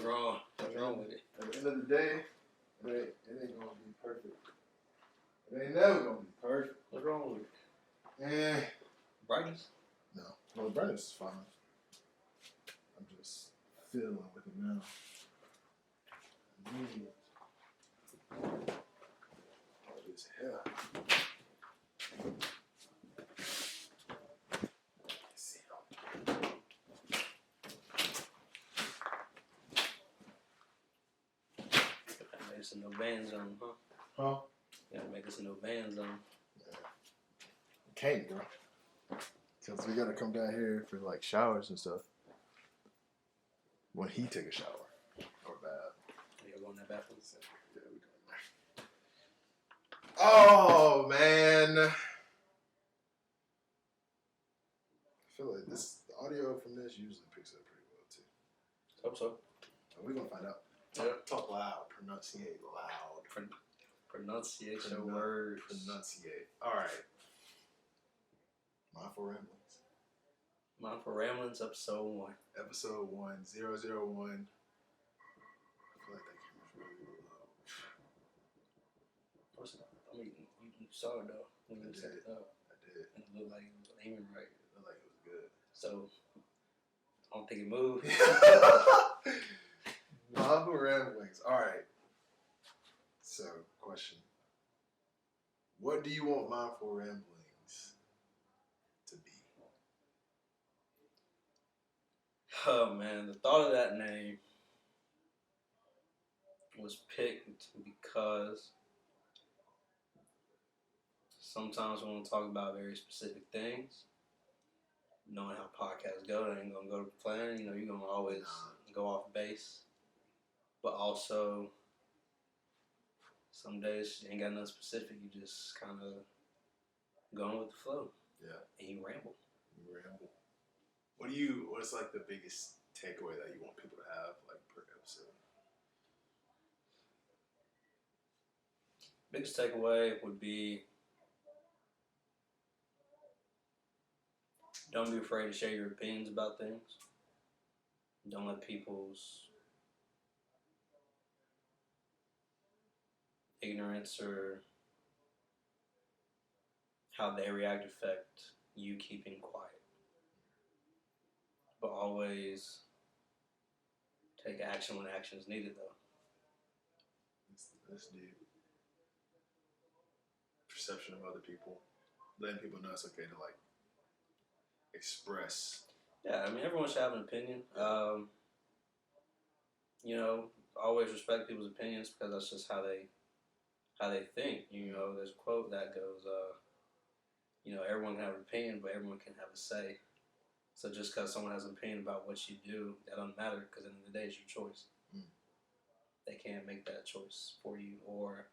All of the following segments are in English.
wrong? What's wrong with it? At the end of the day, it ain't gonna be perfect. It ain't never gonna be perfect. What's wrong with it? Brightness? No. Well, the brightness is fine. I'm just fiddling with it now. All this hair. Make us a no van zone, huh? Huh? You gotta make us a no van zone. Yeah. Can't, bro. Because we gotta come down here for like showers and stuff. When he take a shower. Or bath. You're going to that bathroom? Yeah, we doing that. Oh, man. I feel like the audio from this usually picks up pretty well, too. Hope so. We're going to find out. Talk loud. Pronunciate loud. Pronunciate your words. Pronunciate. All right. Mindful Ramblings. Mindful Ramblings, episode 1. Episode 1, 001. I feel like that camera's really low. I mean, you saw it though. When you set it up. I did. And it looked like it was aiming right. It looked like it was good. So, I don't think it moved. Mindful Ramblings. All right. So, question. What do you want Mindful Ramblings to be? Oh man, the thought of that name was picked because sometimes we want to talk about very specific things. Knowing how podcasts go, they ain't gonna go to plan. You know, you're gonna always go off base. But also, some days you ain't got nothing specific. You just kind of going with the flow. Yeah. And you ramble. What's like the biggest takeaway that you want people to have, like, per episode? Biggest takeaway would be don't be afraid to share your opinions about things. Don't let people's ignorance or how they react affect you keeping quiet. But always take action when action is needed, though. That's deep. Perception of other people. Letting people know it's okay to, like, express. Yeah, I mean, everyone should have an opinion. You know, always respect people's opinions because that's just how they think. You know, there's a quote that goes, you know, everyone can have an opinion, but everyone can have a say. So just because someone has an opinion about what you do, that doesn't matter because at the end of the day, it's your choice. They can't make that choice for you or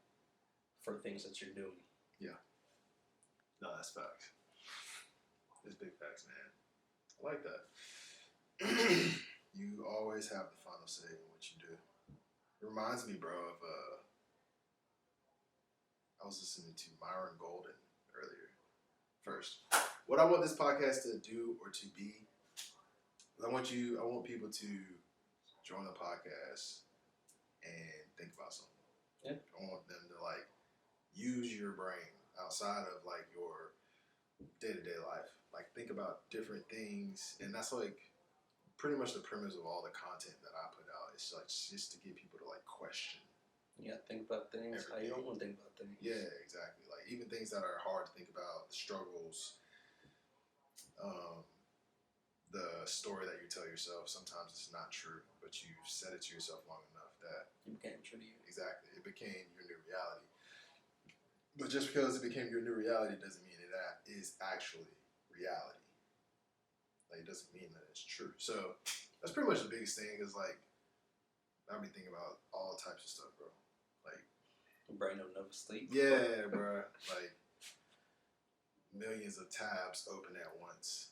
for things that you're doing. Yeah. No, that's facts. It's big facts, man. I like that. You always have the final say in what you do. It reminds me, bro, of I was listening to Myron Golden earlier. First, what I want this podcast to do or to be, I want people to join the podcast and think about something. Yeah. I want them to, like, use your brain outside of, like, your day-to-day life. Like, think about different things, and that's, like, pretty much the premise of all the content that I put out. It's, like, just to get people to, like, question. You gotta think about things how you don't want to think about things. Yeah, exactly. Like, even things that are hard to think about, the struggles, the story that you tell yourself, sometimes it's not true, but you've said it to yourself long enough that it became true to you. Exactly. It became your new reality. But just because it became your new reality doesn't mean it is actually reality. Like, it doesn't mean that it's true. So that's pretty much the biggest thing is, like, I've been thinking about all types of stuff, bro. Like, your brain don't never sleep. Yeah, bro. Like, millions of tabs open at once.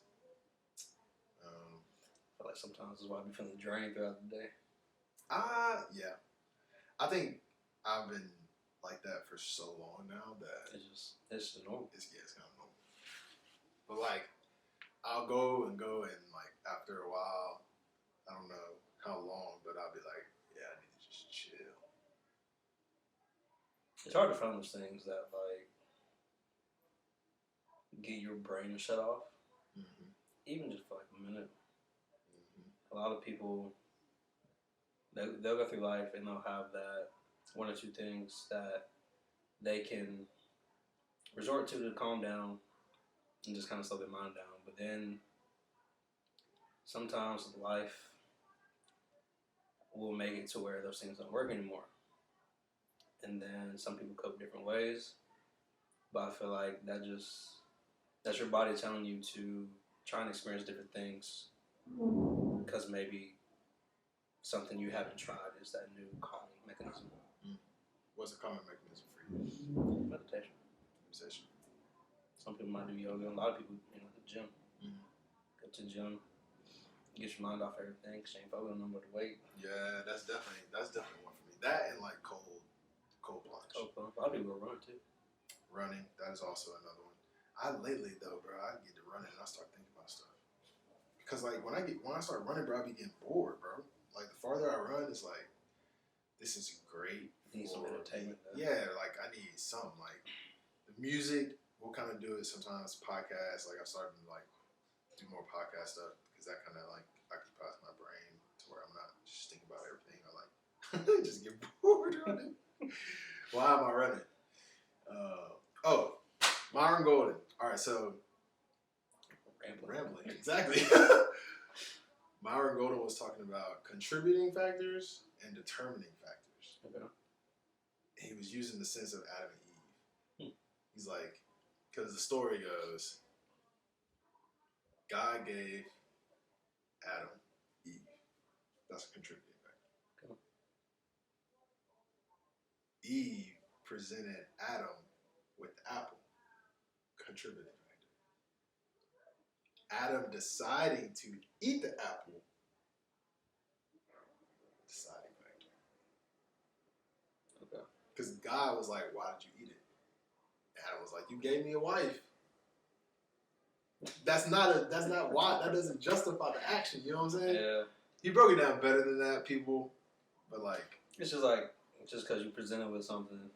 I feel like sometimes that's why I be feeling drained throughout the day. Yeah. I think I've been like that for so long now that it's just normal. It's kind of normal. But, like, I'll go and like, after a while, I don't know how long, but I'll be like, It's hard to find those things that like get your brain to shut off, even just for like a minute. A lot of people they'll go through life and they'll have that one or two things that they can resort to calm down and just kind of slow their mind down. But then sometimes life will make it to where those things don't work anymore. And then some people cope different ways. But I feel like that's your body telling you to try and experience different things because maybe something you haven't tried is that new calming mechanism. What's a calming mechanism for you? Meditation. Meditation. Some people might do yoga. A lot of people, the gym. Go to the gym, get your mind off everything. Cause you ain't focusing on what to weight. Yeah, that's definitely one for me. That and like cold plunge. Cold plunge. A lot of people go run too. Running, that is also another one. I lately though, bro, I get to running and I start thinking about stuff. Because like when I start running, bro, I be getting bored, bro. Like the farther I run, it's like this is great. Need some entertainment. Yeah, like I need something. Like the music, we'll kind of do it sometimes. Podcasts, like I'm starting to like do more podcast stuff because that kind of like occupies my brain to where I'm not just thinking about everything. I like just get bored running. Why am I running? Myron Golden. All right, so rambling. Exactly. Myron Golden was talking about contributing factors and determining factors. Okay. He was using the sense of Adam and Eve. He's like, because the story goes, God gave Adam Eve. That's a contributing factor. Okay. Eve presented Adam with the apple. Contributing factor. Adam deciding to eat the apple. Deciding factor. Okay. Because God was like, why did you eat it? Adam was like, you gave me a wife. That's not why. That doesn't justify the action. You know what I'm saying? Yeah. He broke it down better than that, people. But like, it's just like just because you presented with something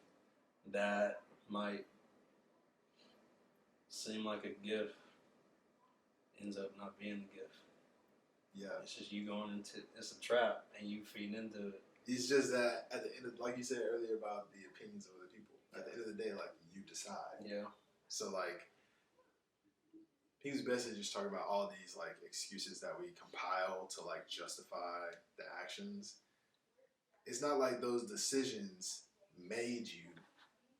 that might seem like a gift ends up not being the gift. Yeah. It's just you going into it's a trap and you feeding into it. It's just that at the end of, like you said earlier about the opinions of other people. At the end of the day, like you decide. Yeah. So like he was basically just talking about all these like excuses that we compile to like justify the actions. It's not like those decisions made you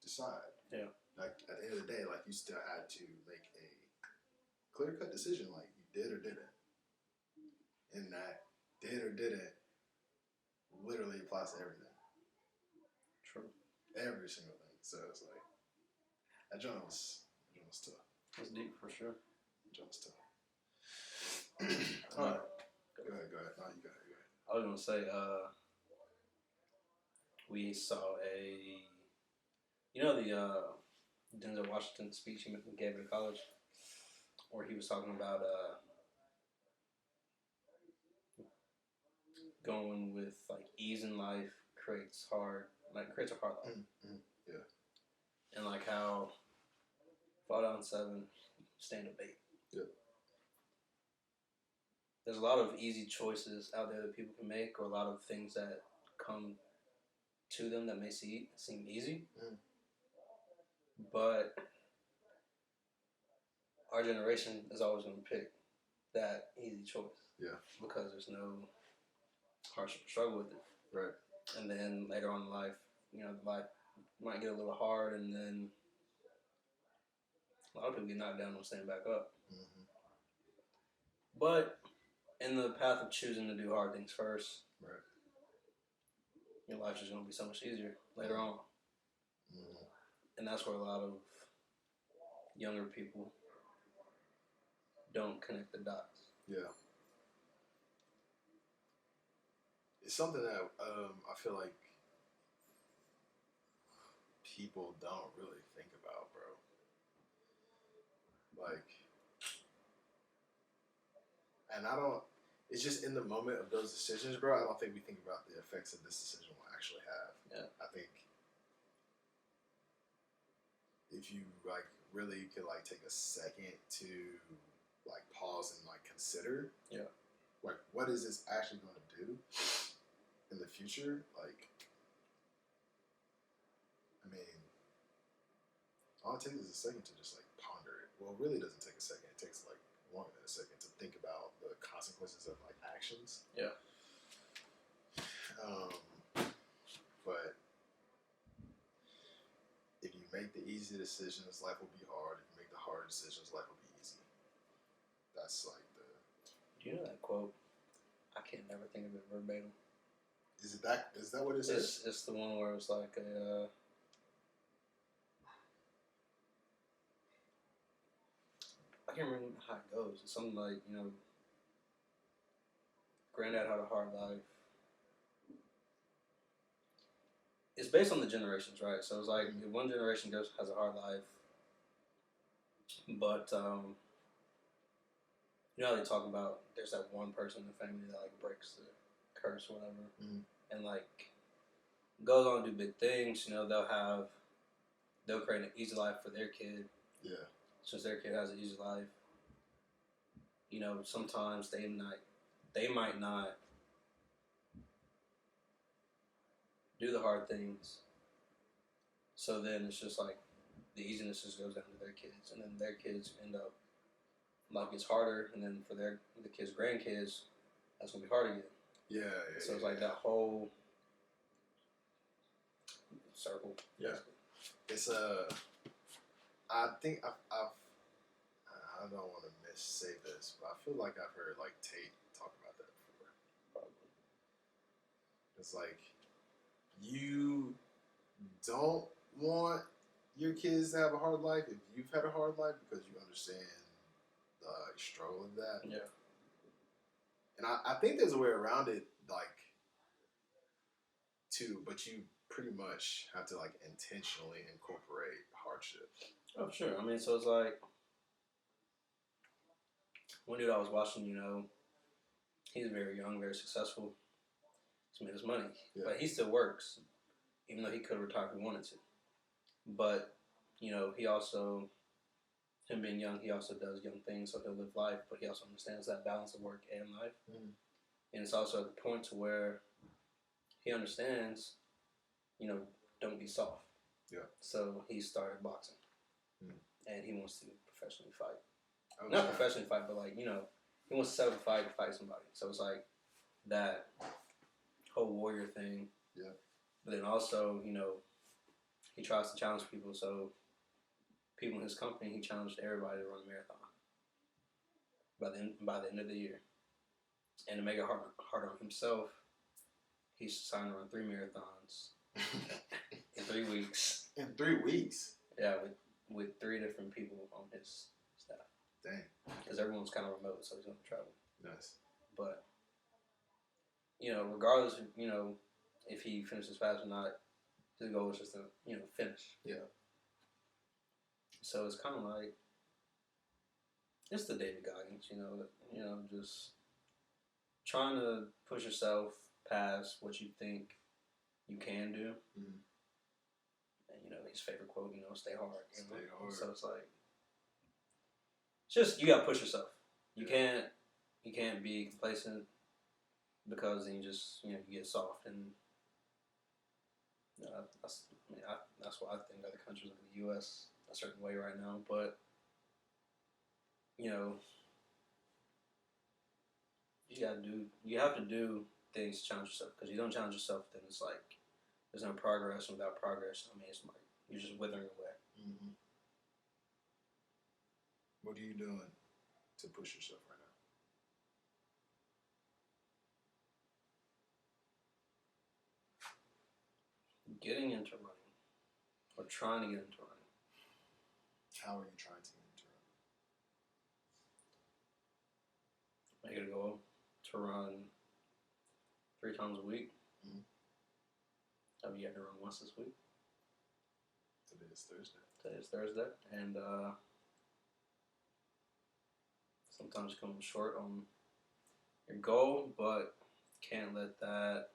decide. Yeah. Like at the end of the day, like you still had to make a clear-cut decision, like you did or didn't. And that did or didn't literally applies to everything. True. Every single thing. So it's like that joint was tough. It's deep for sure. That was tough. All right. Go ahead. No, you go ahead. I was gonna say, we saw the Denzel Washington speech he gave at college, where he was talking about going with like ease in life creates a hard life. Yeah. And like how fall down 7, stand up 8. Yep. There's a lot of easy choices out there that people can make, or a lot of things that come to them that may seem easy. But our generation is always going to pick that easy choice. Yeah. Because there's no hardship or struggle with it. Right. And then later on in life, life might get a little hard, and then a lot of people get knocked down and stand back up. Mm-hmm. But in the path of choosing to do hard things first, right, your life's just going to be so much easier later on. Mm-hmm. And that's where a lot of younger people don't connect the dots. Yeah. It's something that I feel like people don't really think about, bro. Like, and it's just in the moment of those decisions, bro, I don't think we think about the effects that this decision will actually have. Yeah. I think if you like really could like take a second to like pause and like consider, like what is this actually going to do in the future? Like, I mean, all it takes is a second to just like ponder it. Well, it really doesn't take a second. It takes like longer than a second to think about the consequences of like actions. Yeah. But if you make the easy decisions, life will be hard. If you make the hard decisions, life will be easy. That's like the. Do you know that quote? I can never think of it verbatim. Is that what it says? It's the one where it's like a. I can't remember how it goes. It's something like, Granddad had a hard life. It's based on the generations, right? So it's like if one generation has a hard life, but you know how they talk about there's that one person in the family that like breaks the curse, or whatever, and like goes on to do big things. They'll create an easy life for their kid. Yeah. Since their kid has an easy life, sometimes they might not do the hard things. So then it's just like the easiness just goes down to their kids, and then their kids end up like it's harder, and then for the kids' grandkids, that's gonna be hard again. Yeah. So it's like that whole circle. Yeah. It's I think I don't want to missay this, but I feel like I've heard like Tate talk about that before. Probably. It's like you don't want your kids to have a hard life if you've had a hard life because you understand the struggle of that. Yeah. And I think there's a way around it, like, too, but you pretty much have to like intentionally incorporate hardship. Oh, sure. I mean, so it's like one dude I was watching, he's very young, very successful. He's made his money. Yeah. But he still works, even though he could retire if he wanted to. But, he also, him being young, he also does young things, so he'll live life, but he also understands that balance of work and life. Mm. And it's also at the point to where he understands, don't be soft. Yeah. So he started boxing. Mm. And he wants to professionally fight. Oh, Not professionally fight, but like, he wants to set up a fight to fight somebody. So it's like that whole warrior thing. Yeah. But then also, he tries to challenge people. So people in his company, he challenged everybody to run a marathon by the end of the year. And to make it harder on himself, he signed to run 3 marathons in 3 weeks. In 3 weeks? Yeah, with 3 different people on his staff. Dang. Because everyone's kind of remote, so he's going to travel. Nice. But, regardless of, if he finishes fast or not, his goal is just to, finish. Yeah. So it's kind of like, it's the David Goggins, just trying to push yourself past what you think you can do. Mm-hmm. And, his favorite quote, stay hard. Stay hard. So it's like, it's just, you got to push yourself. You can't be complacent because then you just, you get soft. And that's why I think other countries like the U.S. a certain way right now. But, you have to do things to challenge yourself. Because you don't challenge yourself, then it's like, there's no progress. And without progress, I mean, it's like, you're just withering away. Mm-hmm. What are you doing to push yourself right now? Getting into running. Or trying to get into running. How are you trying to get into running? Make it a goal to run 3 times a week. Mm-hmm. I've yet to run once this week. Today is Thursday. Today is Thursday. And sometimes you come short on your goal, but can't let that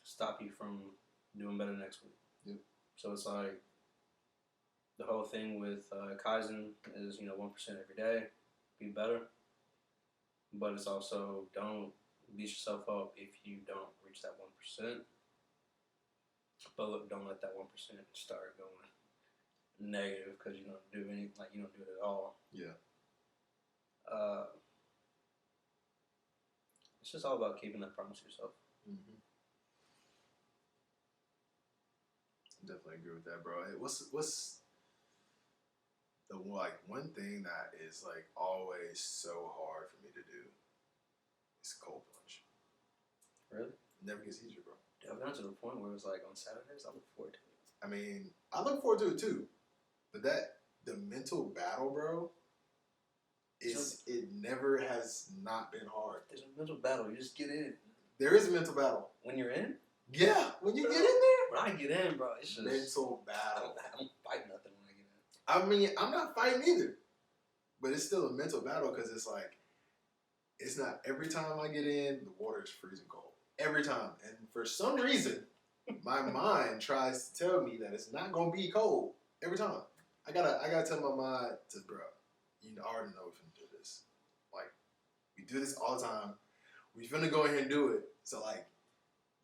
stop you from doing better next week. Yeah. So it's like the whole thing with Kaizen is 1% every day, be better. But it's also don't beat yourself up if you don't reach that 1%. But look, don't let that 1% start going negative because you don't do you don't do it at all. Yeah. It's just all about keeping that promise to yourself. Mm-hmm. Definitely agree with that, bro. What's the one thing that is like always so hard for me to do is cold plunge. Really? It never gets easier, bro. Dude, I've gotten to the point where it's like on Saturdays I look forward to it. I mean, I look forward to it too, but the mental battle, bro. It never has not been hard. There's a mental battle. You just get in. There is a mental battle. When you're in? Yeah, when you get in there. When I get in, bro, it's just mental battle. I don't fight nothing when I get in. I mean, I'm not fighting either, but it's still a mental battle because it's like, it's not every time I get in, the water is freezing cold. Every time. And for some reason, my mind tries to tell me that it's not going to be cold every time. I gotta tell my mind to, bro, you already know we finna do this. Like, we do this all the time. We finna go ahead and do it. So, like,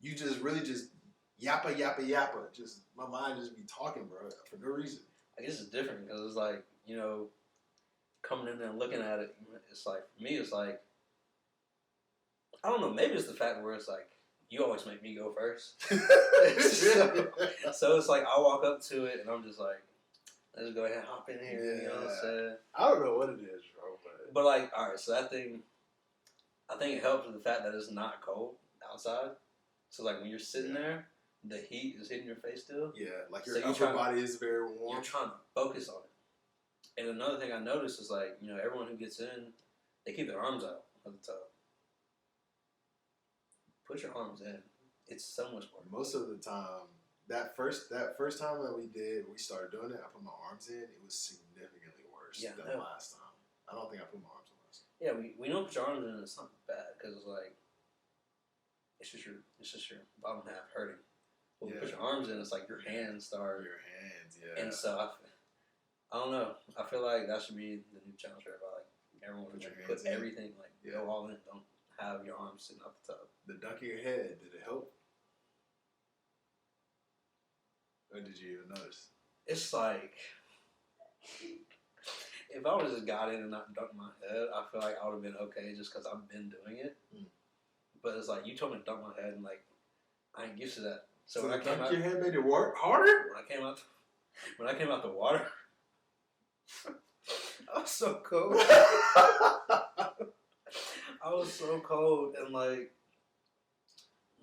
you just really just yappa. Just, my mind just be talking, bro, for no reason. I guess it's different because it's like, coming in there and looking at it, it's like, for me, it's like, I don't know, maybe it's the fact where it's like, you always make me go first. So it's like, I walk up to it and I'm just like, let's go ahead and hop in here, yeah. you know what I'm saying? I don't know what it is, bro, but like, alright, so I think it helps with the fact that it's not cold outside. So like when you're sitting there, the heat is hitting your face still. Yeah, like your upper body is very warm. You're trying to focus on it. And another thing I noticed is like, everyone who gets in, they keep their arms out at the top. Put your arms in. It's so much more. Most of the time, that first time that we started doing it, I put my arms in. It was significantly worse than last time. I don't think I put my arms in last time. Yeah, we don't put your arms in. It's not bad because it's like it's just your bottom half hurting. When you put your arms in, it's like your hands start. Your hands, yeah. And so I don't know. I feel like that should be the new challenge for everybody. Like everyone put everything go all in. Don't have your arms sitting up the top. The duck of your head, did it help? Or did you even notice? It's like if I would have just got in and not dunked my head, I feel like I would have been okay just because I've been doing it. Mm. But it's like you told me to dunk my head and like I ain't used to that. So when I came out, your head made it work harder. When I came out the water, I was so cold. I was so cold and like,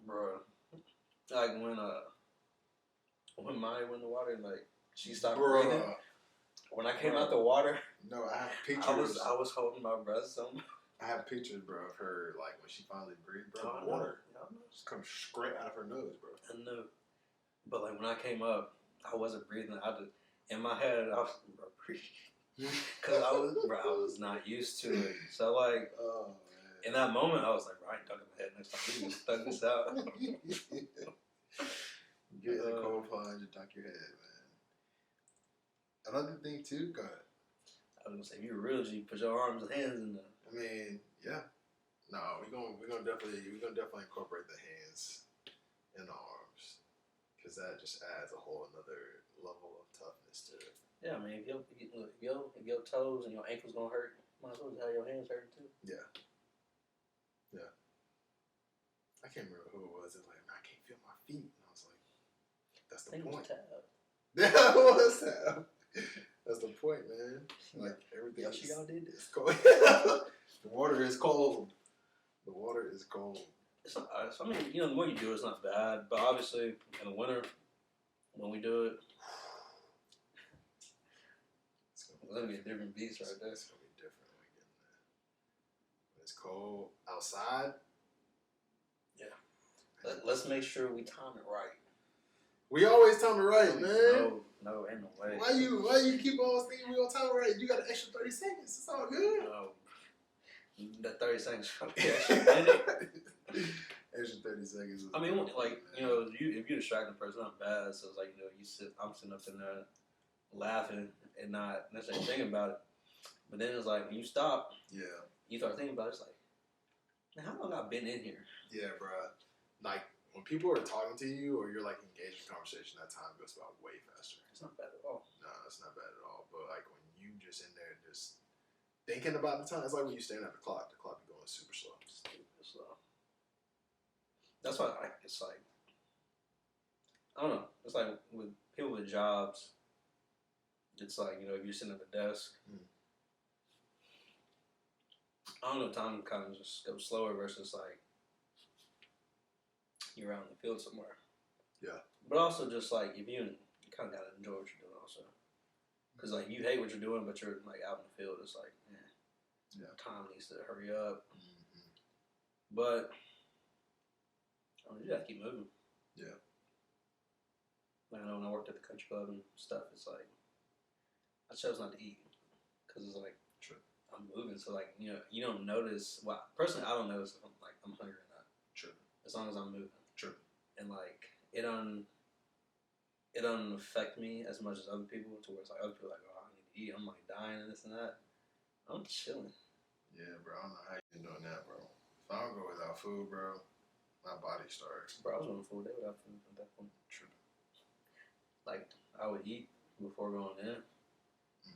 bro, like when Maya went in the water and like she stopped breathing. When I came out the water, no, I have pictures. I was holding my breath so much. I have pictures, bro, of her like when she finally breathed, bro. The water just comes straight out of her nose, bro. I know, but like when I came up, I wasn't breathing. In my head, I was breathing because I was not used to it. So like, in that moment, I was like, right, ducking my head next time. We can stuck this out. Get in the cold plunge and duck your head, man. Another thing too, go ahead. I was gonna say, if you're real G, put your arms and hands in there. I mean, yeah. No, we're gonna definitely incorporate the hands and the arms because that just adds a whole another level of toughness to it. Yeah, I mean, if your toes and your ankles gonna hurt, might as well have your hands hurting too. Yeah. Yeah. I can't remember who it was. It was like, I can't feel my feet, and I was like, that's the point. That was tab. That's the point, man. Like everything. Y'all did this. Cold. The water is cold. The water is cold. It's not, I mean, the more you do it, it's not bad. But obviously, in the winter, when we do it, it's gonna be a different beast right there. It's gonna be different when we get in there. When it's cold outside. Yeah. Let's make sure we time it right. We always time it right, man. No, ain't no way. Why you keep on thinking we gonna time it right? You got an extra 30 seconds. It's all good. No. That 30 seconds for the extra minute. Extra 30 seconds. I mean, like, you know, if you distract a person, not bad. So it's like, you know, I'm sitting up in there laughing and not necessarily thinking about it. But then it's like, when you stop, you start thinking about it, it's like, man, how long I've been in here? Yeah, bro. Like, when people are talking to you or you're like engaged in conversation, that time goes by way faster. It's not bad at all. No, it's not bad at all. But like when you just in there just thinking about the time, it's like when you stand at the clock be going super slow. Stupid slow. That's why it's like, I don't know. It's like with people with jobs, it's like, you know, if you're sitting at the desk, I don't know, time kind of just goes slower versus like you're out in the field somewhere. Yeah. But also just like if you kind of gotta enjoy what you're doing also, because like you hate what you're doing, but you're like out in the field. It's like, time needs to hurry up. Mm-hmm. But I mean, you gotta keep moving. Yeah. Like, I know when I worked at the country club and stuff, it's like I chose not to eat because it's like I'm moving. So like, you know, you don't notice. Well, personally, I don't notice if I'm hungry or not. True. As long as I'm moving. True. And like it don't affect me as much as other people. To where it's like other people are like, oh, I need to eat. I'm like dying and this and that. I'm chilling. Yeah, bro. I don't know how you're doing that, bro. If I don't go without food, bro, my body starts. Bro, I was on a full day without food at that point. True. Like I would eat before going in.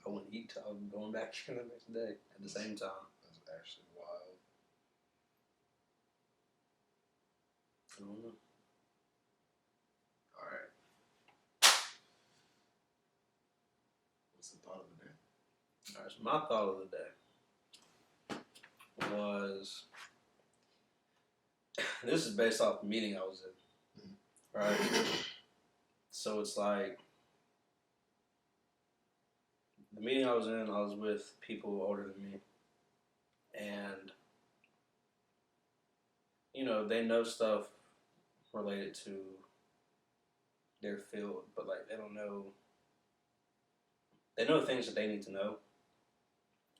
I wouldn't eat till I was going back in the next day at the same time. That's actually wild. I don't know. All right. What's the thought of the day? All right, so my thought of the day was, this is based off the meeting I was in, right? So it's like, the meeting I was in, I was with people older than me, and, you know, they know stuff related to their field, but like they know things that they need to know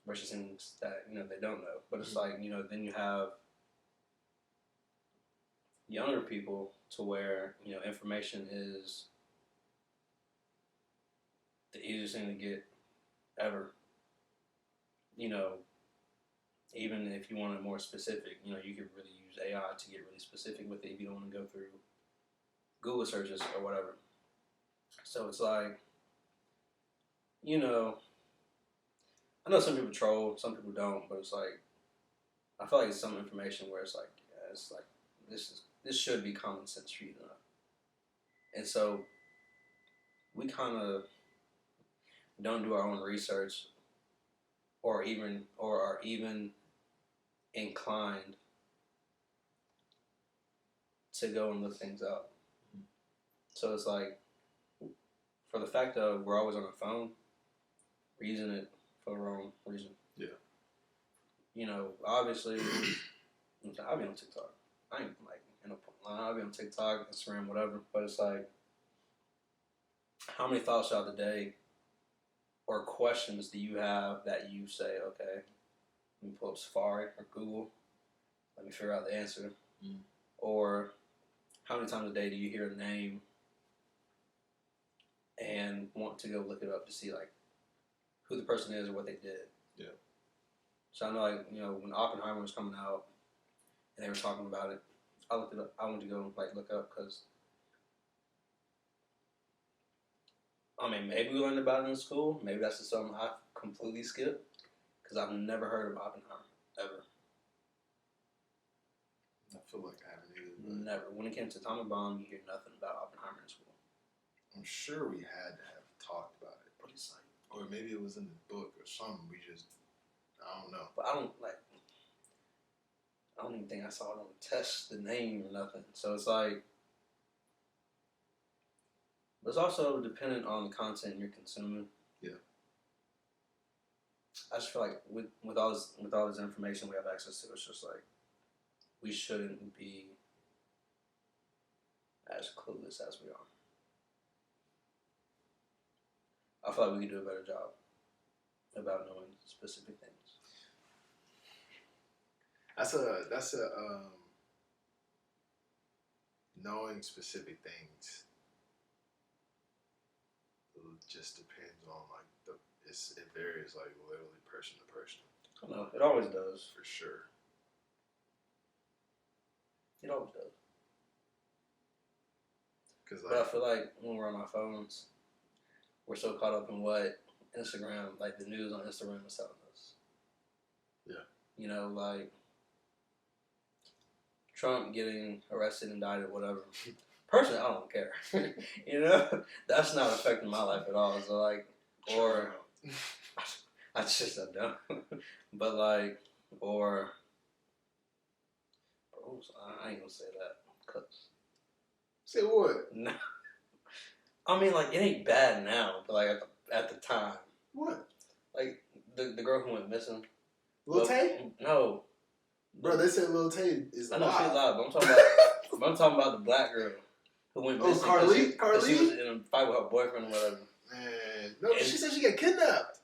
versus things that, you know, they don't know. But it's like, you know, then you have younger people to where, you know, information is the easiest thing to get ever. You know, even if you want it more specific, you know, you could really use AI to get really specific with it if you don't want to go through Google searches or whatever. So it's like, you know, I know some people troll, some people don't, but it's like, I feel like it's some information where it's like, yeah, it's like, this should be common sense for you to know. And so we kind of don't do our own research or are even inclined to go and look things up. So it's like, for the fact that we're always on our phone, we're using it for the wrong reason. Yeah. You know, obviously, I'll be on TikTok. I ain't like in a point line. I'll be on TikTok, Instagram, whatever. But it's like, how many thoughts throughout the day or questions do you have that you say, okay, let me pull up Safari or Google, let me figure out the answer. Or how many times a day do you hear a name and want to go look it up to see like who the person is or what they did? Yeah. So I know, like, you know, when Oppenheimer was coming out and they were talking about it, I looked it up. I went to go like look up because, I mean, maybe we learned about it in school. Maybe that's just something I completely skipped because I've never heard of Oppenheimer ever. I feel like I haven't either. Never. When it came to atomic bomb, you hear nothing about Oppenheimer in school. I'm sure we had to have talked about it. But it's like, or maybe it was in the book or something. I don't know. But I don't even think I saw it on the test, the name or nothing. So it's like, but it's also dependent on the content you're consuming. Yeah. I just feel like with all this information we have access to, it's just like we shouldn't be as clueless as we are. I feel like we could do a better job about knowing specific things. knowing specific things just depends on like it varies like literally person to person. I know it always does. For sure. It always does. Like, but I feel like when we're on our phones, we're so caught up in what Instagram, like the news on Instagram, is telling us. Yeah. You know, like Trump getting arrested, indicted, whatever. Personally, I don't care. You know, that's not affecting my life at all. So like, or I don't. But like, or bro, I ain't gonna say that. Cause say what? No, I mean like it ain't bad now, but like at the time. What? Like the girl who went missing. Lil Tay? No. Bro, they said Lil Tay is alive. I know she's alive, but I'm talking about the black girl who went missing. Carly? She was in a fight with her boyfriend or whatever. Man, no, she said she got kidnapped.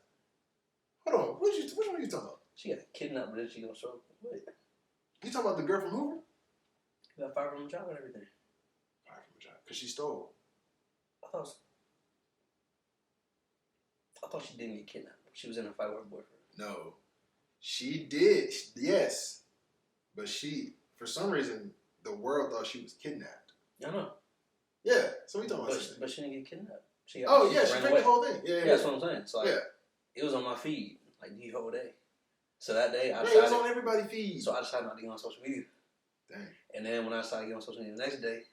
Hold on, which one are you talking about? She got kidnapped, but then she gonna show up. Wait. You talking about the girl from Hoover? She got fired from the job and everything. Fired from the job because she stole. I thought she didn't get kidnapped. She was in a fight with her boyfriend. No, she did. Yes, but she, for some reason, the world thought she was kidnapped. I know. Yeah, so we talking about. But she didn't get kidnapped. She faked the whole thing. Yeah, that's what I'm saying. So like, it was on my feed like the whole day. So that day I decided. It was on everybody's feed. So I decided not to get on social media. Dang. And then when I started getting on social media the next day,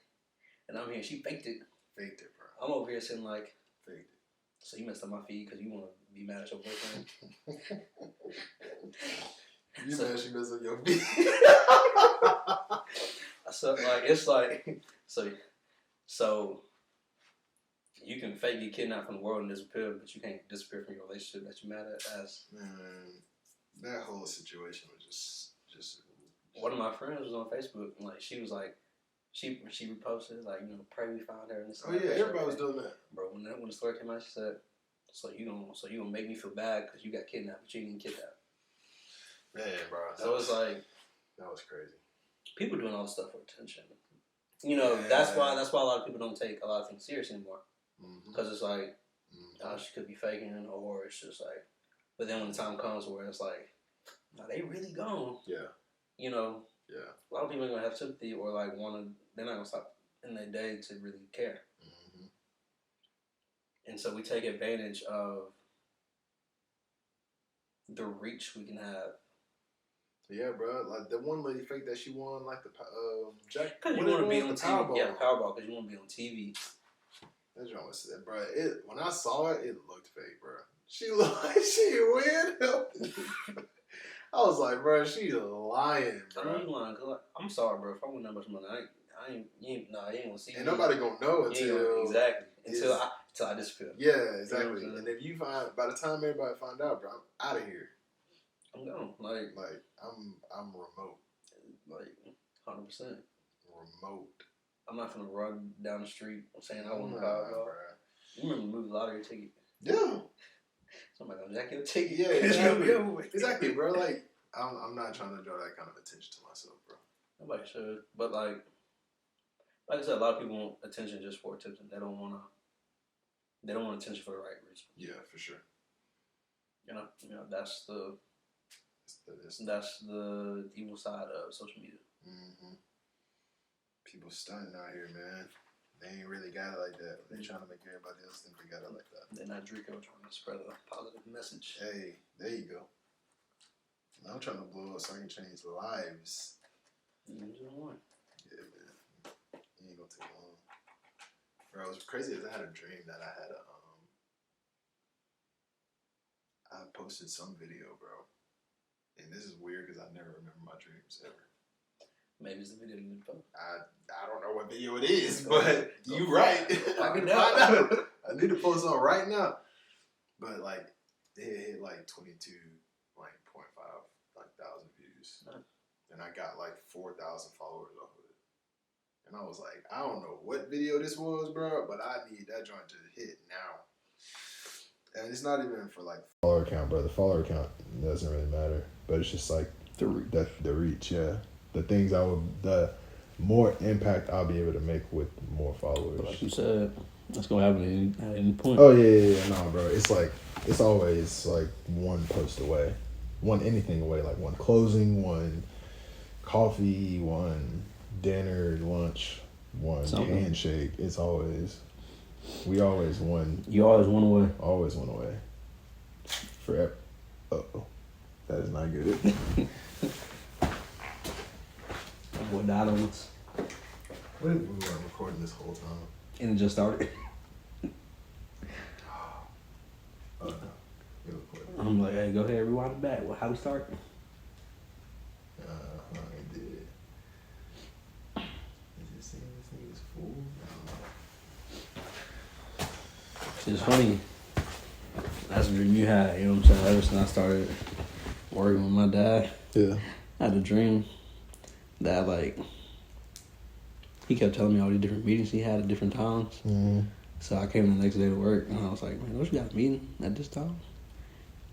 and I'm here, she faked it. Faked it, bro. I'm over here sitting like, faked it. So you messed up my feed because you want to be mad at your boyfriend. Mad she messed up your feed. So like it's like so you can fake get kidnapped from the world and disappear, but you can't disappear from your relationship that you're mad at. Man, that whole situation was just. One of my friends was on Facebook and like she was like. She reposted like pray we found her and this. Oh yeah, everybody was doing that. Bro, when the story came out, she said, "So you gonna make me feel bad because you got kidnapped, but you didn't get kidnapped." Man, bro. So it's like that was crazy. People doing all this stuff for attention. That's why a lot of people don't take a lot of things serious anymore. Because it's like, she could be faking, or it's just like. But then when the time comes where it's like, no, they really gone. Yeah. Yeah. A lot of people are gonna have sympathy or like they're not gonna stop in their day to really care. Mm-hmm. And so we take advantage of the reach we can have. Yeah, bro. Like the one lady faked that she won like the Jack. Because you want to be on TV. Yeah, Powerball. Because you want to be on TV. That joint was said, bro. When I saw it, it looked fake, bro. She looked like she win. I was like, bro, she lying, bro. I know you lying. Cause I'm sorry, bro. If I win that much money, you ain't gonna see. Ain't nobody gonna know until until I disappear. Yeah, exactly. And if you by the time everybody find out, bro, I'm out of here. I'm gone. Like I'm remote. Like 100%. Remote. I'm not gonna run down the street saying I want to Powerball. You remember the movie Lottery Ticket? Yeah. Somebody gonna jack your ticket. Yeah, exactly. Exactly, bro. Like, I'm not trying to draw that kind of attention to myself, bro. Nobody should. But like I said, a lot of people want attention just for attention. They don't want attention for the right reason. Yeah, for sure. That's the evil side of social media. Mm-hmm. People stunting out here, man. They ain't really got it like that. They trying to make everybody else think they got it like that. They're not Draco trying to spread a positive message. Hey, there you go. I'm trying to blow up so I can change lives. Yeah, man. It ain't gonna take long. Bro, it was crazy as I had a dream that I had I posted some video, bro. And this is weird because I never remember my dreams ever. Maybe it's the video you post. I don't know what video it is, but you right. I can find out. I need to post on right now. But like it hit like 22.5 thousand views. Nice. And I got like 4,000 followers off of it. And I was like, I don't know what video this was, bro, but I need that joint to hit now. And it's not even for like follower count, bro. The follower count doesn't really matter, but it's just like the reach, yeah. The things more impact I'll be able to make with more followers. Like you said, that's gonna happen at any point. Oh yeah, no, bro. It's like it's always like one post away, one anything away, like one closing, one coffee, one dinner, lunch, one handshake. It's always we always one. You always one away. Always one away. Forever. Uh-oh. That is not good. What died on us? What if we weren't recording this whole time? And it just started. Oh no. You're recording. I'm like, hey, go ahead, rewind it back. Well, how we start? I did. Is it saying this thing is full? No. It's funny. That's a dream you had, you know what I'm saying? Ever since I started working with my dad, Yeah. I had a dream that, like, he kept telling me all these different meetings he had at different times. Mm-hmm. So I came the next day to work, and I was like, man, don't you got a meeting at this time?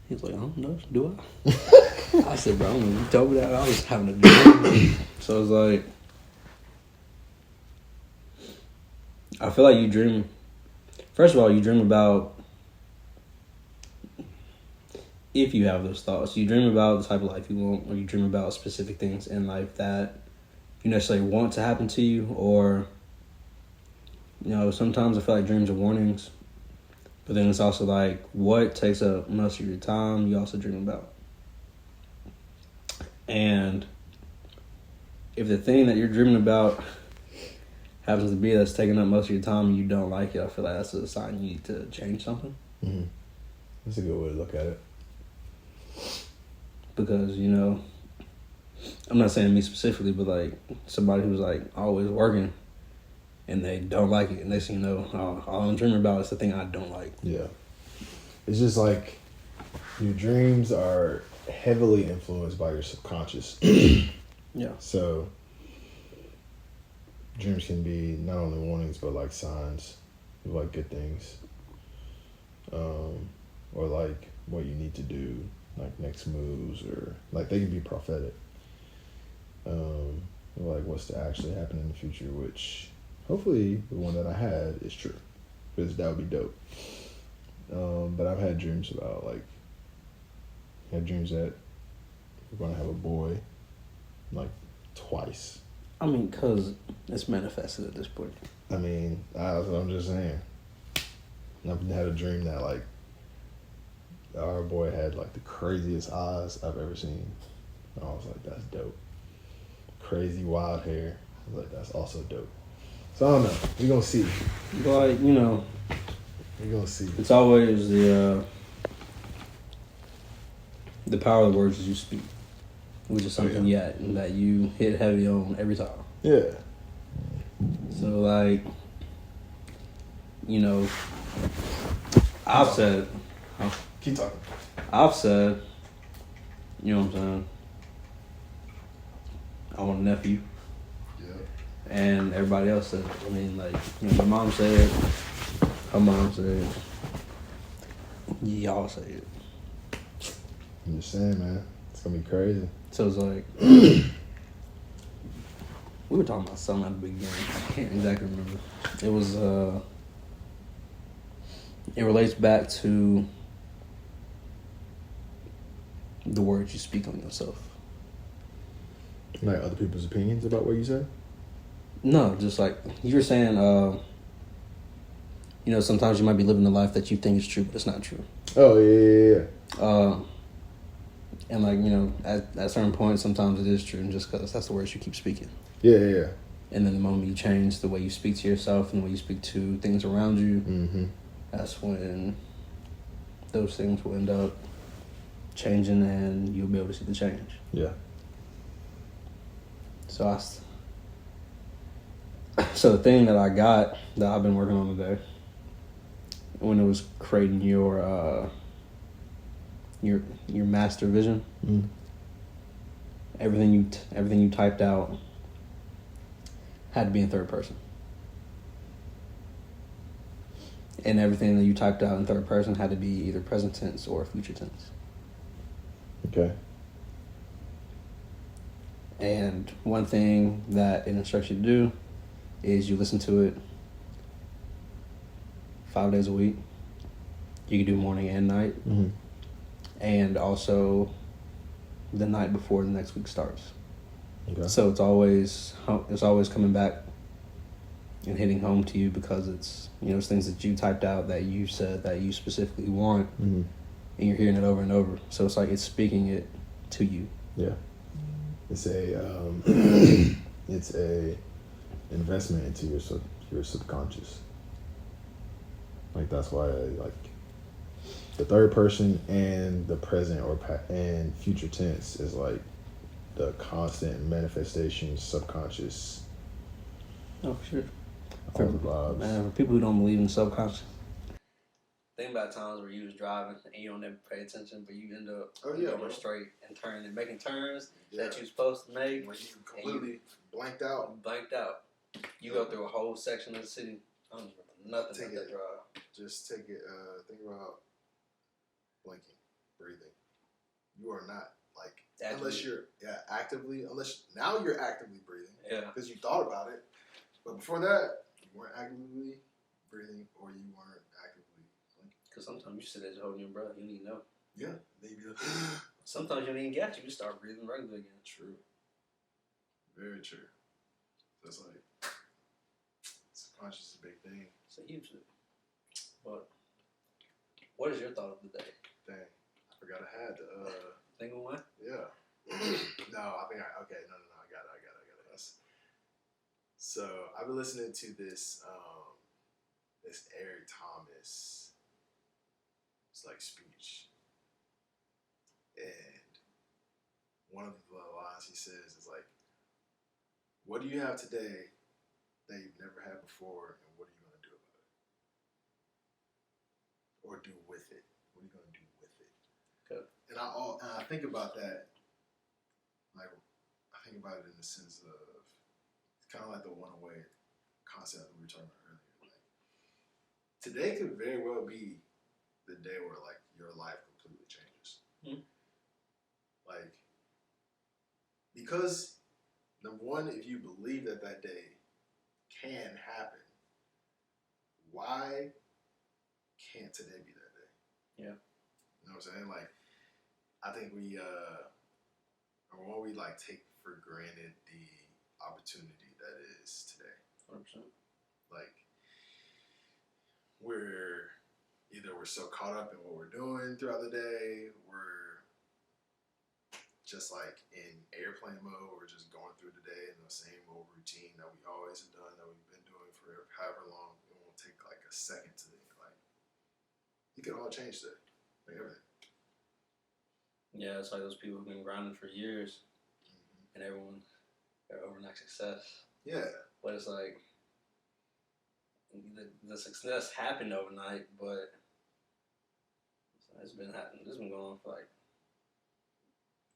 He was like, I don't know, do I? I said, bro, when you told me that, I was having a dream. So I was like, I feel like you dream, first of all, you dream about, if you have those thoughts, you dream about the type of life you want, or you dream about specific things in life that you necessarily want to happen to you, or, you know, sometimes I feel like dreams are warnings, but then it's also like what takes up most of your time, you also dream about. And if the thing that you're dreaming about happens to be that's taking up most of your time and you don't like it, I feel like that's a sign you need to change something. Mm-hmm. That's a good way to look at it. Because, you know, I'm not saying me specifically, but like somebody who's like always working and they don't like it, and next thing you know, all I'm dreaming about is the thing I don't like. Yeah. It's just like your dreams are heavily influenced by your subconscious. Yeah. So dreams can be not only warnings but like signs of like good things. Or like what you need to do, like next moves, or like they can be prophetic. Like what's to actually happen in the future, which hopefully the one that I had is true, because that would be dope. But I've had dreams about like, I had dreams that we're gonna have a boy, like twice. I mean, cause it's manifested at this point. I mean, I'm just saying. I've had a dream that like our boy had like the craziest eyes I've ever seen. And I was like, that's dope. Crazy wild hair. I was like, that's also dope. So I don't know. We're gonna see. Like, you know, We're gonna see. it's always the power of the words you speak, which is something that you hit heavy on every time. Yeah. So like, you know, I've said, Keep talking. you know what I'm saying, I want a nephew. Yeah. And everybody else said it. I mean, like, you know, my mom said it, her mom said it, y'all say it. I'm just saying, man. It's gonna be crazy. So it's like, we were talking about something at the beginning. I can't exactly remember. It was, it relates back to the words you speak on yourself. Like other people's opinions about what you said? No, just like you were saying, you know, sometimes you might be living a life that you think is true, but it's not true. Oh, yeah. And like, you know, at certain points, sometimes it is true, and just because that's the words you keep speaking. Yeah. And then the moment you change the way you speak to yourself and the way you speak to things around you, Mm-hmm. that's when those things will end up changing, and you'll be able to see the change. Yeah. So the thing that I got that I've been working on today, when it was creating your master vision, everything you typed out had to be in third person, and everything that you typed out in third person had to be either present tense or future tense. Okay. And one thing that it instructs you to do is you listen to it 5 days a week. You can do morning and night. Mm-hmm. And also the night before the next week starts. Okay. So it's always coming back and hitting home to you because it's, you know, it's things that you typed out that you said that you specifically want, mm-hmm. and you're hearing it over and over. So it's like it's speaking it to you. Yeah. It's a it's a investment into your subconscious. Like that's why like the third person and the present and future tense is like the constant manifestation subconscious. Oh, for sure. All the vibes. Man, for people who don't believe in subconscious, think about times where you was driving and you don't ever pay attention, but you end up going straight and turning, making turns that you're supposed to make. When you completely blanked out. You go through a whole section of the city. I don't remember nothing about that drive. Just take it. Think about blinking, breathing. You are not like unless you're actively. Unless now you're actively breathing. Yeah. Because you thought about it, but before that you weren't actively breathing or you weren't actively blinking. Because sometimes you sit there just holding your breath. You don't even know. Yeah. Maybe. Sometimes you don't even get you. You start breathing regular again. True. Very true. That's like subconscious is a big thing. It's a huge thing. But what is your thought of the day? Dang, I forgot I had Single one? Yeah. No, I think I got it. So I've been listening to this this Eric Thomas speech, and one of the lines he says is like, "What do you have today that you've never had before, and what are you going to do about it, or do with it? What are you going to do with it?" Okay. And I think about that, like I think about it in the sense of it's kind of like the one-way concept that we were talking about earlier. Like today could very well be the day where like your life completely changes. Mm-hmm. Like because number one, if you believe that day can happen, why can't today be that day? Yeah. You know what I'm saying? Like, I think we like take for granted the opportunity that is today. 100%. Like, we're so caught up in what we're doing throughout the day, we're just like in airplane mode, we're just going through the day in the same old routine that we always have done, that we've been doing for however long. It won't take like a second to think like, it could all change today. Like everything. Yeah, it's like those people who've been grinding for years, and everyone, their overnight success. Yeah. But it's like, the success happened overnight, but it's been happening. This has been going on for like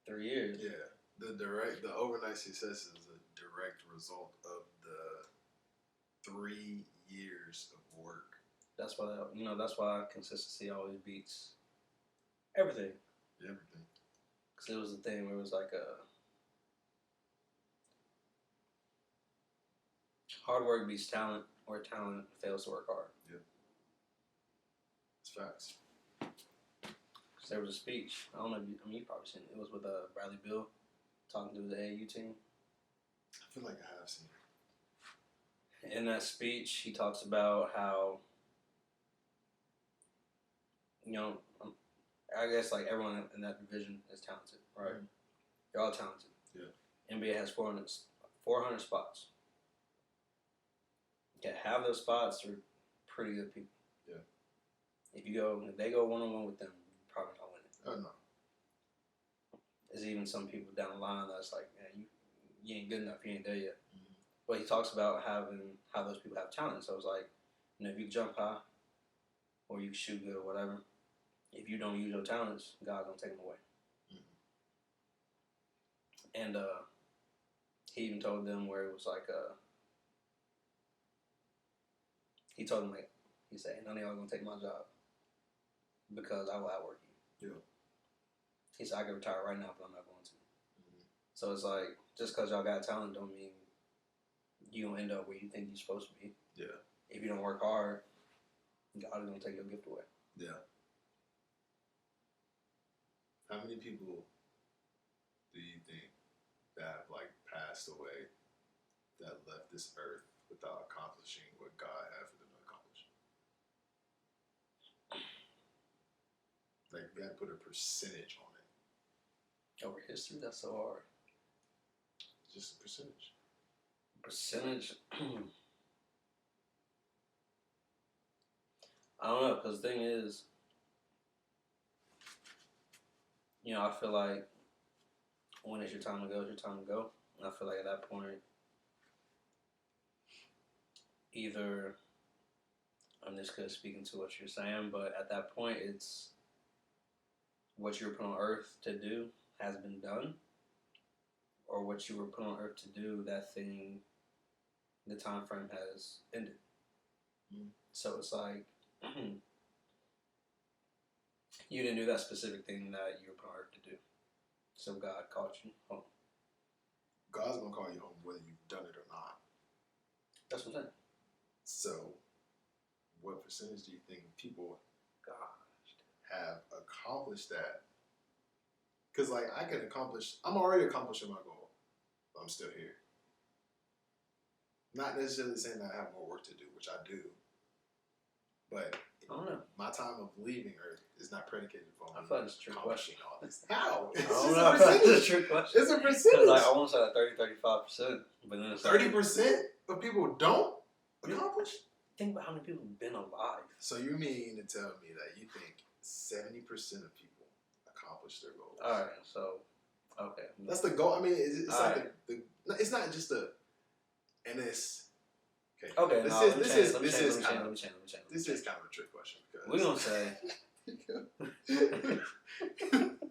3 years. Yeah. The overnight success is a direct result of the 3 years of work. That's why consistency always beats everything. Everything. Because it was the thing where it was like hard work beats talent, or talent fails to work hard. Yeah. It's facts. Because there was a speech. I don't know if you've probably seen it. It was with Bradley Bill talking to the AAU team. I feel like I have seen it. In that speech, he talks about how, I guess like everyone in that division is talented, right? Mm-hmm. They're all talented. Yeah. NBA has 400 spots. Okay, half those spots are pretty good people. Yeah. If they go one-on-one with them, you probably not win it. Oh no. There's even some people down the line that's like, man, you ain't good enough, you ain't there yet. Mm-hmm. But he talks about how those people have talent. So it's like, if you jump high or you shoot good or whatever, if you don't use your talents, God's gonna take them away. Mm-hmm. And he even told them where it was like, he told them, like, he said, none of y'all gonna take my job because I will outwork you. Yeah. He said, I can retire right now, but I'm not going to. Mm-hmm. So it's like, just because y'all got talent don't mean you don't end up where you think you're supposed to be. Yeah. If you don't work hard, God is going to take your gift away. Yeah. How many people do you think that have like passed away that left this earth without accomplishing what God had for them to accomplish? Like, you got to put a percentage on it. Over history, that's so hard. Just a percentage. Percentage? I don't know, because the thing is, you know, I feel like when it's your time to go, it's your time to go. And I feel like at that point, either, I'm just kind of speaking to what you're saying, but at that point, it's what you were put on earth to do has been done, or what you were put on earth to do, that thing, the time frame has ended. Mm. So it's like, you didn't do that specific thing that you were put on earth to do. So God called you home. God's going to call you home whether you've done it or not. That's what I'm saying. So, what percentage do you think people have accomplished that? Because, like, I'm already accomplishing my goal, but I'm still here. Not necessarily saying that I have more work to do, which I do, but I don't know. my time of leaving Earth is not predicated upon I feel like it's a trick question. all this. How? It's I don't just know. a I feel like percentage. it's a trick question. It's a Because percentage. like, I want to say like 30-35%, but then it's like, 30% of people don't accomplish? think about how many people have been alive. So you mean to tell me that you think 70% of people accomplish their goals? All right, so okay, That's the goal. I mean, it's like right. it's not just a, and it's okay. Okay, This is kind of a trick question because we're gonna say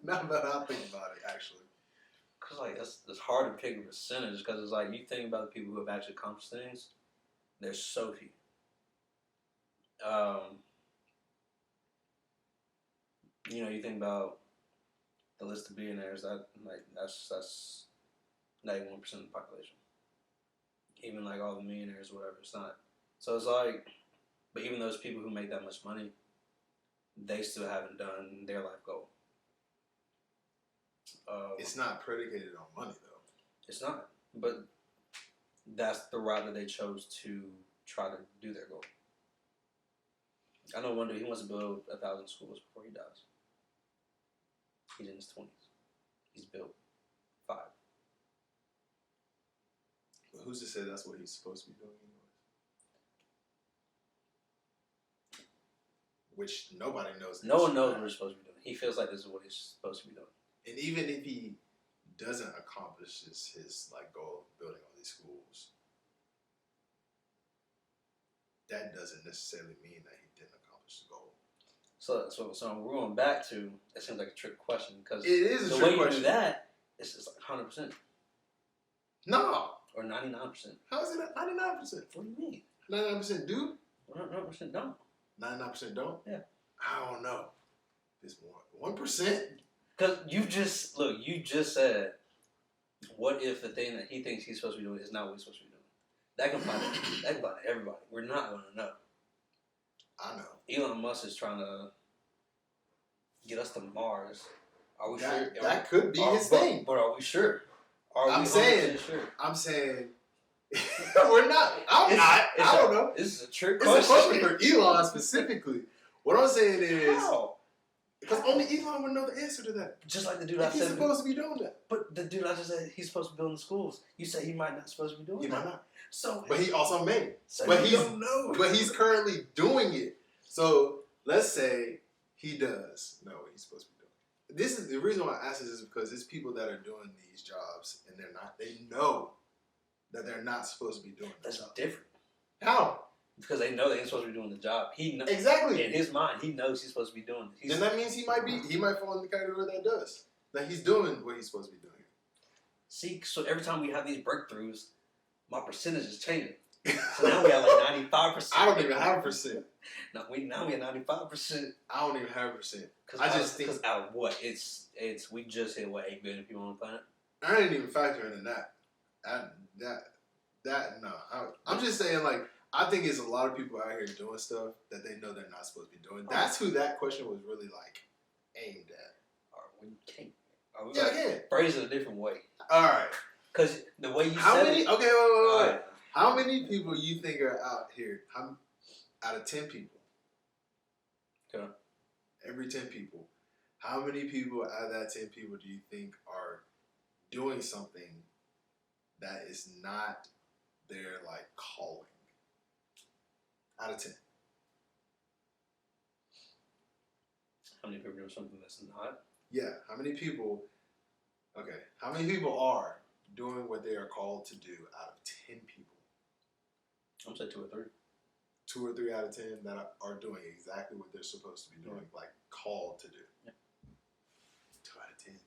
now that I think about it, actually, because like it's hard to pick a percentage because it's like you think about the people who have actually accomplished things. There's so few. You know, you think about the list of billionaires. That's not even 1% of the population. Even like all the millionaires, or whatever. It's not. So it's like, but even those people who make that much money, they still haven't done their life goal. it's not predicated on money though. It's not, but that's the route that they chose to try to do their goal. I know one dude, he wants to build 1,000 schools before he dies. He's in his 20s. He's built 5. But who's to say that's what he's supposed to be doing anyways? Which nobody knows. No one knows what he's supposed to be doing. He feels like this is what he's supposed to be doing. And even if he doesn't accomplish his like goal of building all these schools, that doesn't necessarily mean that he didn't accomplish the goal. So we're going back to, it seems like a trick question because It is a the trick way you question. do that, it's just like 100%. No. Or 99%. How is it at 99%? What do you mean? 99% do? 100% don't. 99% don't? Yeah. I don't know. It's more. 1%? Because you just said, what if the thing that he thinks he's supposed to be doing is not what he's supposed to be doing? That can apply to everybody. We're not going to know. I know. Elon Musk is trying to get us to Mars. Are we sure? That could be his thing. But are we sure? I'm saying we're not. I don't know. This is a trick It's question. a question for Elon specifically. What I'm saying is, How? because only Elon would know the answer to that. Just like the dude He's supposed to be doing that. But the dude I just said he's supposed to be building schools. You say he might not supposed to be doing He that. might not. So, But he also made it. so but you don't know. But he's currently doing it. So let's say he does know what he's supposed to be doing. This is the reason why I ask this is because it's people that are doing these jobs and they're not. They know that they're not supposed to be doing That's that job. different. How? Because they know they ain't supposed to be doing the job. He knows. Exactly. In his mind, he knows he's supposed to be doing it. Then that means he might fall in the category that does. That he's doing what he's supposed to be doing. See, so every time we have these breakthroughs, my percentage is changing. So now we have like 95%. I don't even have a percent. Now we have 95%. I don't even have a percent. I just think because out of what we just hit 8 billion people on the planet. I didn't even factor in that. No. I'm just saying, like, I think it's a lot of people out here doing stuff that they know they're not supposed to be doing. That's who that question was really, like, aimed at. Phrase it a different way. All right. Because the way you said it... Okay, wait. How many people you think are out here? Out of 10 people. Okay. Every 10 people. How many people out of that 10 people do you think are doing something that is not their, like, calling? Out of 10. How many people are doing something that's not? Yeah. How many people are doing what they are called to do out of 10 people? I'm saying 2 or 3. 2 or 3 out of 10 that are doing exactly what they're supposed to be doing, like called to do. Yeah. 2 out of 10.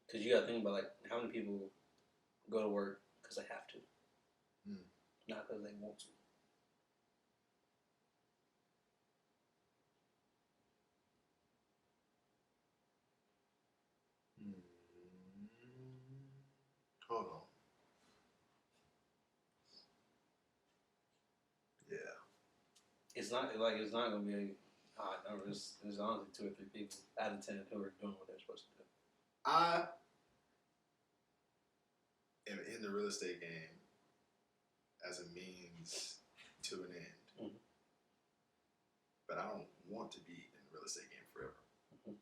Because you got to think about, like, how many people go to work because they have to, not because they want to. Hold on. Yeah. It's not gonna be a odd number. There's honestly 2 or 3 people out of 10 who are doing what they're supposed to do. I am in the real estate game as a means to an end. Mm-hmm. But I don't want to be in the real estate game forever. Mm-hmm.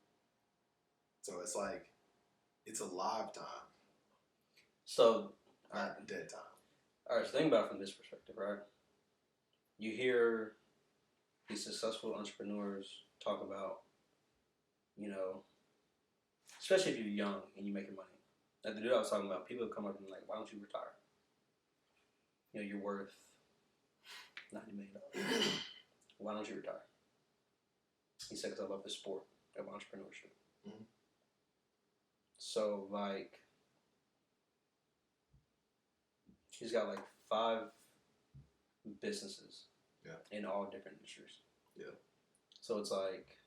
So it's like, it's a live time. So, not dead time. Alright, so think about it from this perspective, right? You hear these successful entrepreneurs talk about, you know, especially if you're young and you're making money. Like the dude I was talking about, people come up and like, why don't you retire? You know, you're worth $90 million. Why don't you retire? He said, because I love the sport of entrepreneurship. Mm-hmm. So, like, he's got like 5 businesses in all different industries. Yeah. So it's like,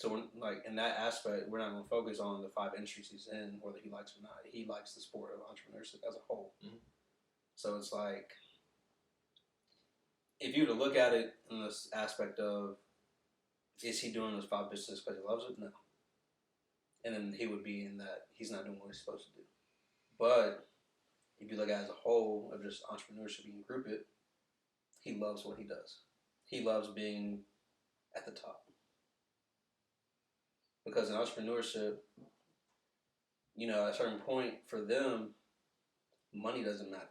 when, like, in that aspect, we're not going to focus on the 5 industries he's in, whether he likes or not. He likes the sport of entrepreneurship as a whole. Mm-hmm. So it's like, if you were to look at it in this aspect of, is he doing those 5 businesses because he loves it? No. And then he would be in that he's not doing what he's supposed to do. But if you look at it as a whole of just entrepreneurship, you can group it, he loves what he does. He loves being at the top. Because in entrepreneurship, you know, at a certain point for them, money doesn't matter.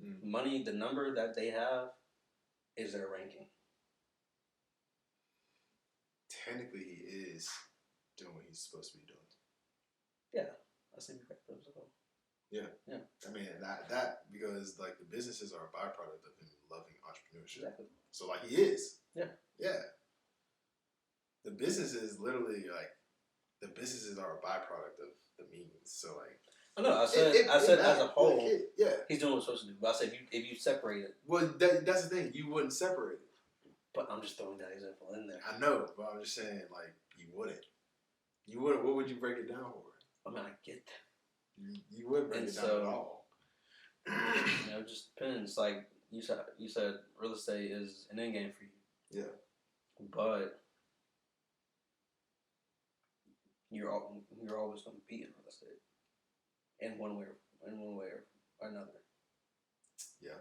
Mm. Money, the number that they have, is their ranking. Technically, he is doing what he's supposed to be doing. Yeah, I think you're correct. Yeah. I mean that because like the businesses are a byproduct of him loving entrepreneurship. Exactly. So like he is. Yeah. The businesses literally the businesses are a byproduct of the means. So like. I know. I said as a whole, he's doing what he's supposed to do. But I said if you separate it. Well, that's the thing. You wouldn't separate it. But I'm just throwing that example in there. I know, but I'm just saying like you wouldn't. You wouldn't. What would you break it down for? I mean, I get that. You wouldn't break it down at all. You know, it just depends. Like you said, real estate is an end game for you. Yeah. But you're always going to be in real estate, in one way or another. Yeah.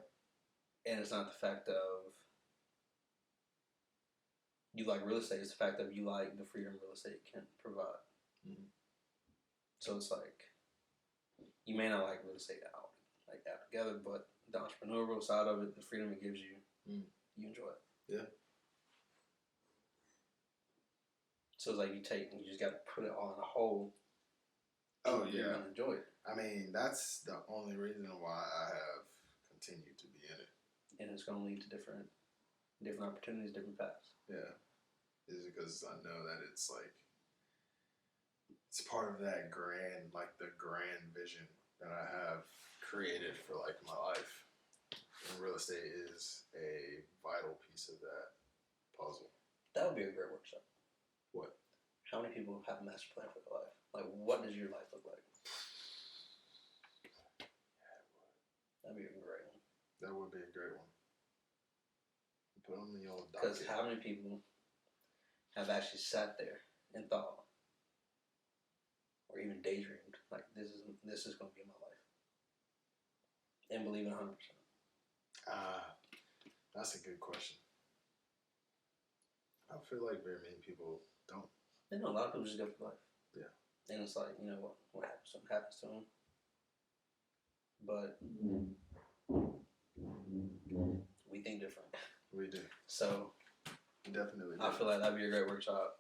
And it's not the fact of you like real estate; it's the fact of you like the freedom real estate can provide. Mm-hmm. So it's like. You may not like real estate out together, but the entrepreneurial side of it, the freedom it gives you, you enjoy it. Yeah. So it's like you just got to put it all in a whole. Oh yeah. You're gonna enjoy it. I mean, that's the only reason why I have continued to be in it. And it's gonna lead to different opportunities, different paths. Yeah. Is because I know that it's like. It's part of that grand vision that I have created for like my life. And real estate is a vital piece of that puzzle. That would be a great workshop. What? How many people have a master plan for their life? Like, what does your life look like? That'd be a great one. That would be a great one. Put on the old Because docket. how many people have actually sat there and thought, or even daydreamed, like this is going to be my life, and believe it 100%. That's a good question. I feel like very many people don't. You know, a lot of people just go through life. Yeah. And it's like, you know what happens to them happens to them. But we think different. We do. So definitely. I feel like that'd be a great workshop.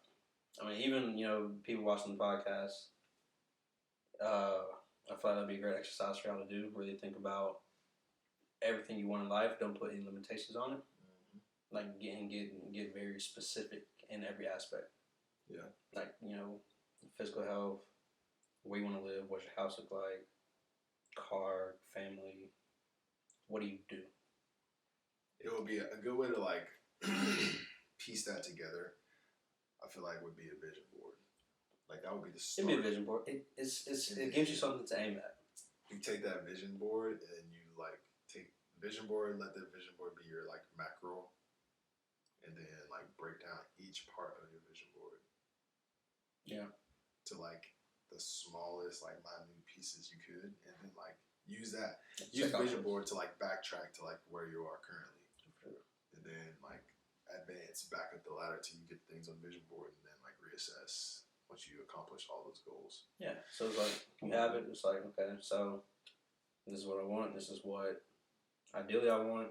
I mean, even, you know, people watching the podcast, I feel like that'd be a great exercise for y'all to do. Really think about everything you want in life. Don't put any limitations on it. Mm-hmm. Like get very specific in every aspect. Yeah. Like, you know, physical health, where you want to live, what's your house look like, car, family, what do you do? It would be a good way to like piece that together. I feel like would be a vision board. Like that would be the start. It'd be a vision board. It gives you something to aim at. You take that vision board and you like take the vision board, let the vision board be your like macro, and then like break down each part of your vision board. Yeah. To like the smallest like minute pieces you could, and then like use the vision board to like backtrack to like where you are currently. Sure. And then like advance back up the ladder till you get things on vision board, and then like reassess once you accomplish all those goals. Yeah. So it's like you have it. It's like, okay, so this is what I want. This is what ideally I want.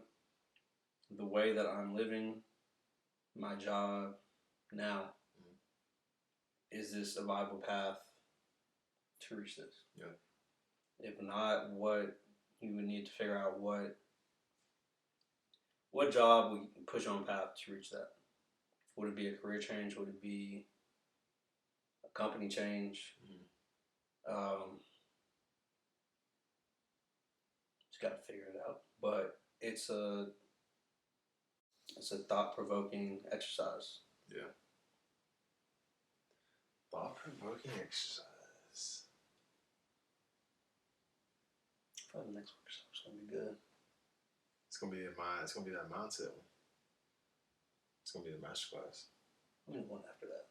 The way that I'm living my job now, is this a viable path to reach this? Yeah. If not, what you would need to figure out what job would push you on path to reach that? Would it be a career change? Would it be a company change? Mm-hmm. Just gotta figure it out. But it's a thought-provoking exercise. Yeah. Thought-provoking exercise. Probably the next workshop's gonna be good. It's gonna be that mindset one. It's gonna be the masterclass. I'm gonna one after that.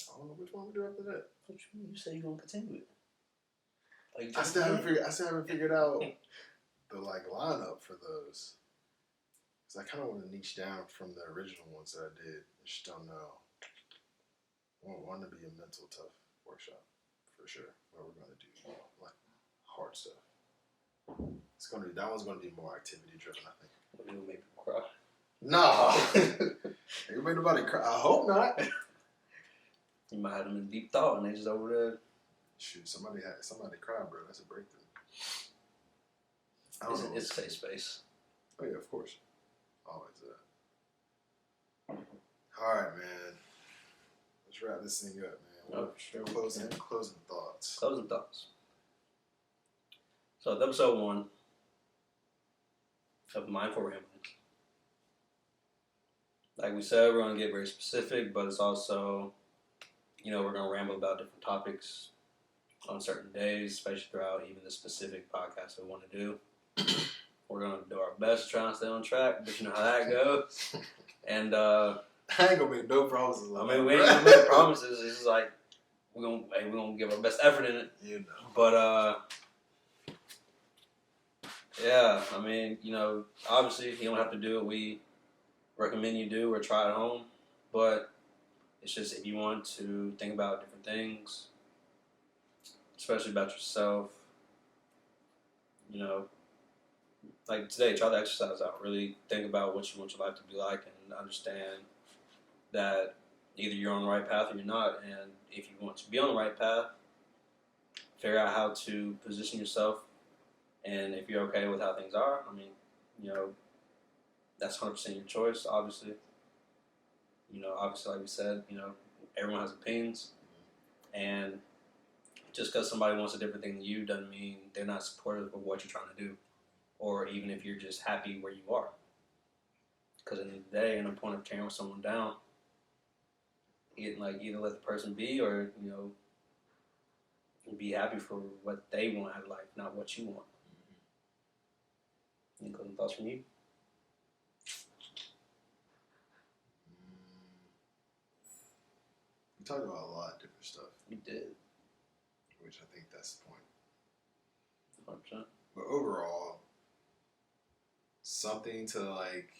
I don't know which one we do after that. What you mean? You said you're gonna continue it. I still haven't figured out the like lineup for those. Cause I kind of want to niche down from the original ones that I did. I just don't know. I want to be a mental tough workshop for sure. Where we're gonna do like hard stuff. That one's gonna be more activity driven, I think. What do you make people cry? No, ain't made nobody cry. I hope not. You might have them in deep thought and they just over there. Shoot, somebody cry, bro. That's a breakthrough. It's a safe space. Oh yeah, of course. Always that. All right, man. Let's wrap this thing up, man. Oh, sure. Closing thoughts. Closing thoughts. So, episode 1 of Mindful Ramblings. Like we said, we're going to get very specific, but it's also, you know, we're going to ramble about different topics on certain days, especially throughout even the specific podcast we want to do. We're going to do our best to try and stay on track, but you know how that goes. And I ain't going to make no promises. I mean, we ain't going to make promises. It's just like, we're gonna give our best effort in it. You know. But, yeah, I mean, you know, obviously you don't have to do what we recommend you do or try at home, but it's just if you want to think about different things, especially about yourself, you know, like today, try the exercise out. Really think about what you want your life to be like and understand that either you're on the right path or you're not. And if you want to be on the right path, figure out how to position yourself. And if you're okay with how things are, I mean, you know, that's 100% your choice, obviously. You know, obviously, like we said, you know, everyone has opinions. And just because somebody wants a different thing than you doesn't mean they're not supportive of what you're trying to do. Or even if you're just happy where you are. Because at the end of the day, in the point of tearing someone down, get like either let the person be or be happy for what they want out of life, not what you want. Any closing thoughts from you? We talked about a lot of different stuff. We did. Which I think that's the point. 100%. But overall, something to like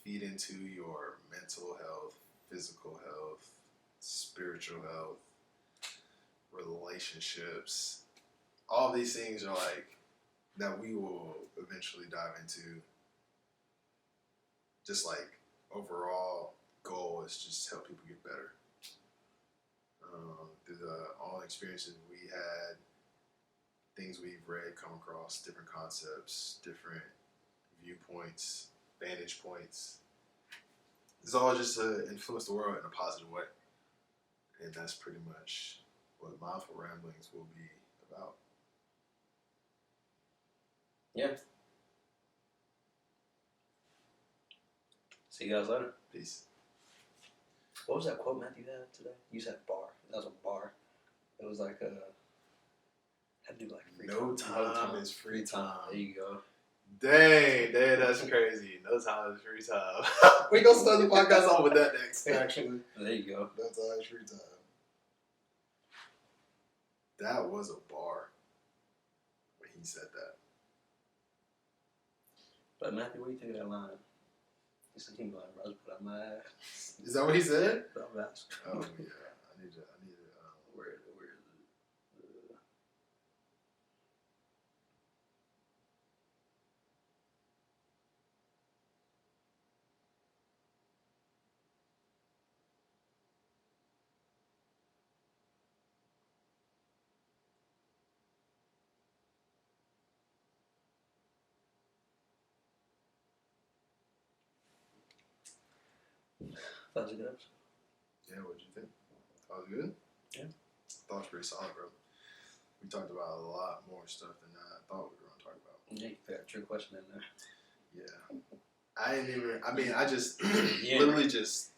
feed into your mental health, physical health, spiritual health, relationships. All these things are like that we will eventually dive into. Just like overall goal is just help people get better. Through all the experiences we had, things we've read, come across, different concepts, different viewpoints, vantage points. It's all just to influence the world in a positive way. And that's pretty much what Mindful Ramblings will be about. Yeah. See you guys later. Peace. What was that quote Matthew had today? You said bar. That was a bar. It was like had to do like free No time. time is free time. There you go. Dang, that's crazy. No time is free time. We gonna start the podcast off with that next, actually. There you go. No time is free time. That was a bar when he said that. But Matthew, what do you think of that line? He said, "He like, bro, put up my ass." Is that what he said? Put up my ass. Oh yeah, I need to. Where is it? That was a good episode. Yeah, what'd you think? That was good? Yeah. Thought it was pretty solid, bro. We talked about a lot more stuff than I thought we were going to talk about. Yeah, you got a trick question in there. Yeah. I just Yeah. literally just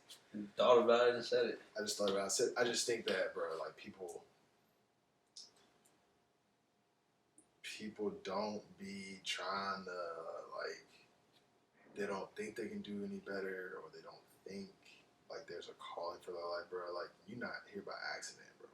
thought about it and said it. I just thought about it. I just think that, bro, like people don't be trying to, like, they don't think they can do any better, or they don't think like there's a calling for their life, bro. Like, you're not here by accident, bro.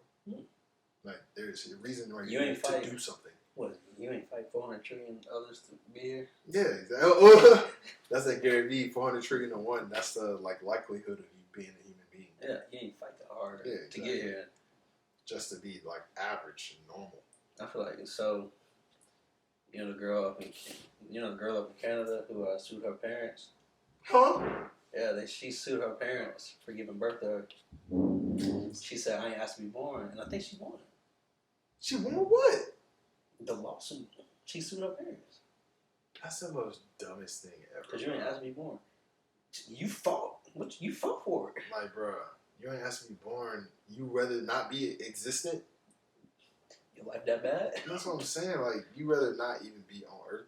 Like, there's a reason why you're here to do something. What? You ain't fight 400 trillion others to be here? Yeah, exactly. That's that Gary Vee, 400 trillion to 1. That's the like likelihood of you being a human being. Yeah, you ain't fight that hard to get here. Just to be like average and normal. I feel like it's so. The girl up in Canada who sued her parents. Huh? Yeah, she sued her parents for giving birth to her. She said, "I ain't asked to be born," and I think she won. She won what? The lawsuit. She sued her parents. That's the most dumbest thing ever. Because you ain't asked to be born. You fought. You fought for it. Like, bro, you ain't asked to be born. You rather not be existent. Your life that bad? That's what I'm saying. Like, you rather not even be on Earth.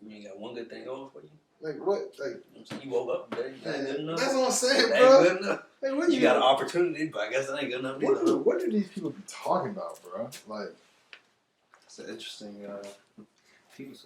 You ain't got one good thing going for you. Like what? Like you woke up today. That ain't good enough. That's what I'm saying, that bro. Ain't good enough. Like, what you got an opportunity, but I guess that ain't good enough. What do these people be talking about, bro? Like, it's an interesting. People.